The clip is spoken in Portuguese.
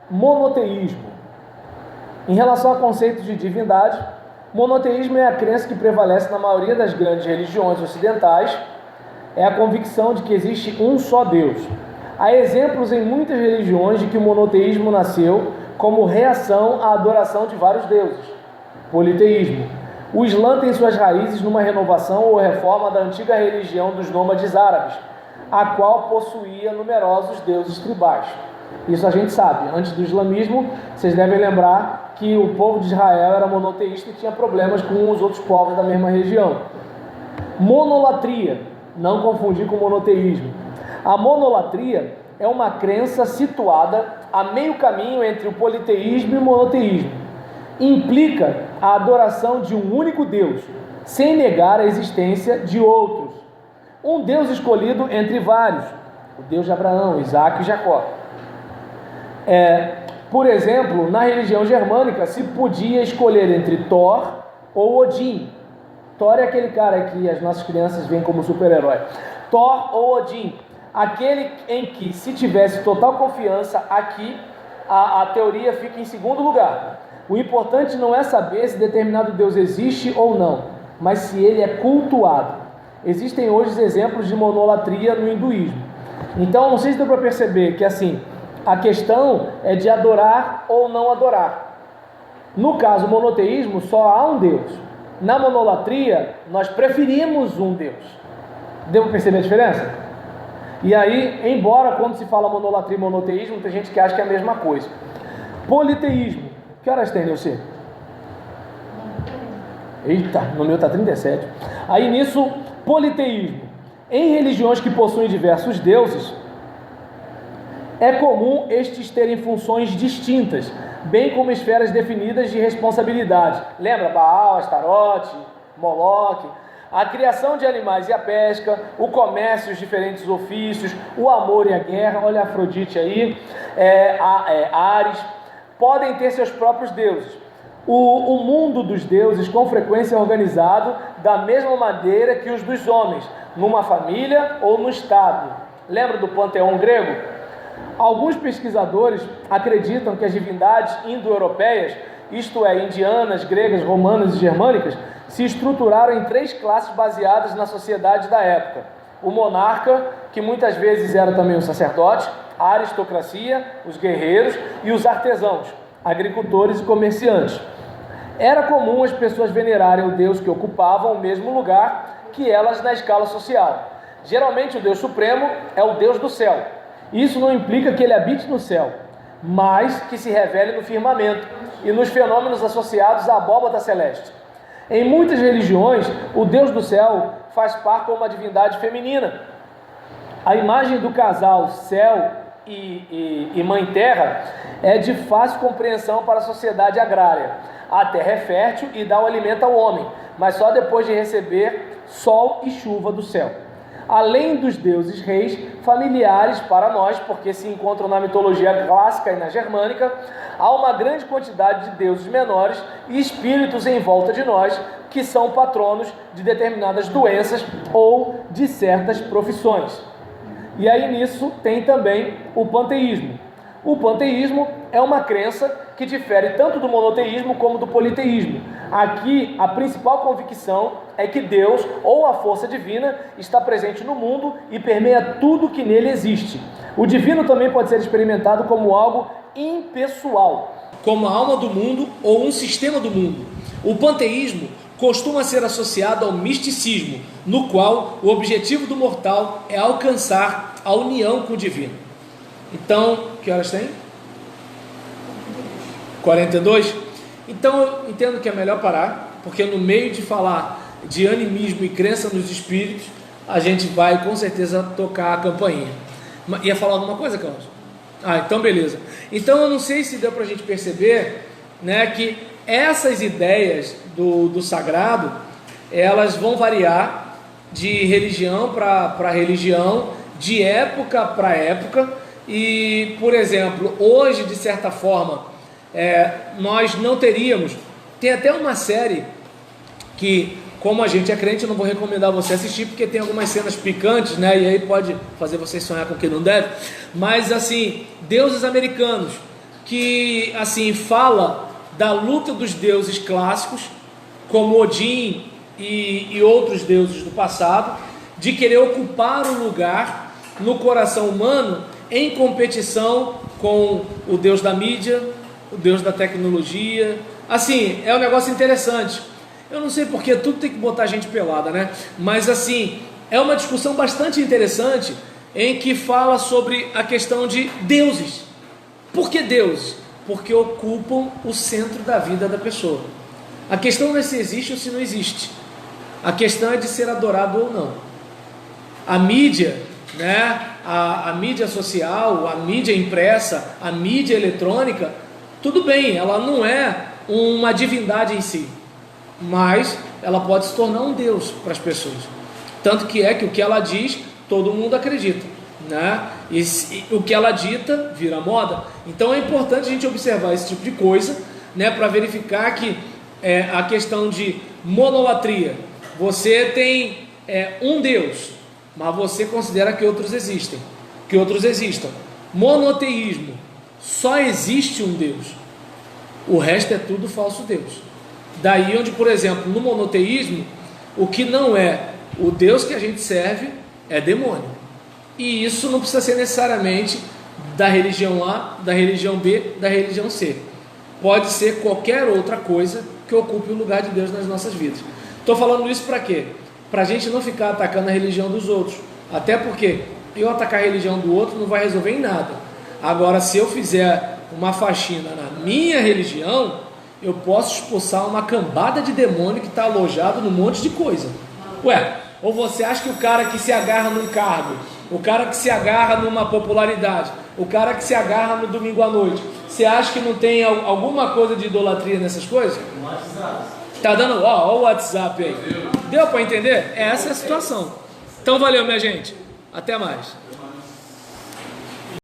Monoteísmo. Em relação a conceitos de divindade, monoteísmo é a crença que prevalece na maioria das grandes religiões ocidentais, é a convicção de que existe um só Deus. Há exemplos em muitas religiões de que o monoteísmo nasceu como reação à adoração de vários deuses. Politeísmo. O Islã tem suas raízes numa renovação ou reforma da antiga religião dos nômades árabes, a qual possuía numerosos deuses tribais. Isso a gente sabe. Antes do islamismo, vocês devem lembrar que o povo de Israel era monoteísta e tinha problemas com os outros povos da mesma região. Monolatria, não confundir com monoteísmo. A monolatria é uma crença situada a meio caminho entre o politeísmo e o monoteísmo. Implica a adoração de um único Deus, sem negar a existência de outros. Um Deus escolhido entre vários, o Deus de Abraão, Isaac e Jacó. Por exemplo, na religião germânica se podia escolher entre Thor ou Odin. Thor é aquele cara que as nossas crianças veem como super-herói. Thor ou Odin, aquele em que, se tivesse total confiança aqui, a teoria fica em segundo lugar. O importante não é saber se determinado Deus existe ou não, mas se ele é cultuado. Existem hoje exemplos de monolatria no hinduísmo. Então, não sei se deu para perceber que assim, a questão é de adorar ou não adorar. No caso monoteísmo, só há um Deus. Na monolatria, nós preferimos um Deus. Deu para perceber a diferença? E aí, embora quando se fala monolatria e monoteísmo, tem gente que acha que é a mesma coisa. Politeísmo. Que horas tem, Neuci? Eita, no meu está 37. Aí nisso, politeísmo. Em religiões que possuem diversos deuses, é comum estes terem funções distintas, bem como esferas definidas de responsabilidade. Lembra? Baal, Astarote, Moloque. A criação de animais e a pesca, o comércio e os diferentes ofícios, o amor e a guerra, olha a Afrodite aí, Ares, podem ter seus próprios deuses. O mundo dos deuses com frequência é organizado da mesma maneira que os dos homens, numa família ou no estado. Lembra do panteão grego? Alguns pesquisadores acreditam que as divindades indo-europeias, isto é, indianas, gregas, romanas e germânicas, se estruturaram em 3 classes baseadas na sociedade da época. O monarca, que muitas vezes era também o sacerdote, a aristocracia, os guerreiros e os artesãos, agricultores e comerciantes. Era comum as pessoas venerarem o Deus que ocupava o mesmo lugar que elas na escala social. Geralmente o Deus Supremo é o Deus do céu. Isso não implica que ele habite no céu, mas que se revele no firmamento e nos fenômenos associados à abóbada celeste. Em muitas religiões, o Deus do céu faz par com uma divindade feminina. A imagem do casal céu e mãe terra é de fácil compreensão para a sociedade agrária. A terra é fértil e dá o alimento ao homem, mas só depois de receber sol e chuva do céu. Além dos deuses reis, familiares para nós, porque se encontram na mitologia clássica e na germânica, há uma grande quantidade de deuses menores e espíritos em volta de nós, que são patronos de determinadas doenças ou de certas profissões. E aí nisso tem também o panteísmo. O panteísmo é uma crença que difere tanto do monoteísmo como do politeísmo. Aqui, a principal convicção é que Deus, ou a força divina, está presente no mundo e permeia tudo que nele existe. O divino também pode ser experimentado como algo impessoal, como a alma do mundo ou um sistema do mundo. O panteísmo costuma ser associado ao misticismo, no qual o objetivo do mortal é alcançar a união com o divino. Então, que horas tem? 42? Então eu entendo que é melhor parar, porque no meio de falar de animismo e crença nos espíritos, a gente vai com certeza tocar a campainha. Ia falar alguma coisa, Carlos? Então beleza. Então eu não sei se deu para a gente perceber, né, que essas ideias do sagrado, elas vão variar de religião para religião, de época para época. E, por exemplo, hoje, de certa forma, nós não teríamos... Tem até uma série que, como a gente é crente, eu não vou recomendar você assistir, porque tem algumas cenas picantes, né? E aí pode fazer vocês sonhar com o que não deve. Mas, assim, deuses americanos, que assim fala da luta dos deuses clássicos, como Odin e outros deuses do passado, de querer ocupar um lugar no coração humano em competição com o deus da mídia, o deus da tecnologia. Assim, é um negócio interessante. Eu não sei porque tudo tem que botar gente pelada, né? Mas assim, é uma discussão bastante interessante em que fala sobre a questão de deuses. Por que deuses? Porque ocupam o centro da vida da pessoa. A questão não é se existe ou se não existe. A questão é de ser adorado ou não. A mídia, né? A mídia social, a mídia impressa, a mídia eletrônica, tudo bem, ela não é uma divindade em si, mas ela pode se tornar um Deus para as pessoas. Tanto que o que ela diz, todo mundo acredita, né? E o que ela dita vira moda. Então é importante a gente observar esse tipo de coisa, né? Para verificar que a questão de monolatria, você tem um Deus, mas você considera que outros existem, que outros existam. Monoteísmo, só existe um Deus, o resto é tudo falso Deus. Daí onde, por exemplo, no monoteísmo, o que não é o Deus que a gente serve é demônio. E isso não precisa ser necessariamente da religião A, da religião B, da religião C. Pode ser qualquer outra coisa que ocupe o lugar de Deus nas nossas vidas. Estou falando isso para quê? Para a gente não ficar atacando a religião dos outros. Até porque eu atacar a religião do outro não vai resolver em nada. Agora, se eu fizer uma faxina na minha religião, eu posso expulsar uma cambada de demônio que está alojado num monte de coisa. Ué, ou você acha que o cara que se agarra num cargo, o cara que se agarra numa popularidade, o cara que se agarra no domingo à noite, você acha que não tem alguma coisa de idolatria nessas coisas? Tá dando, ó o WhatsApp aí. Deu para entender? Essa é a situação. Então valeu, minha gente. Até mais.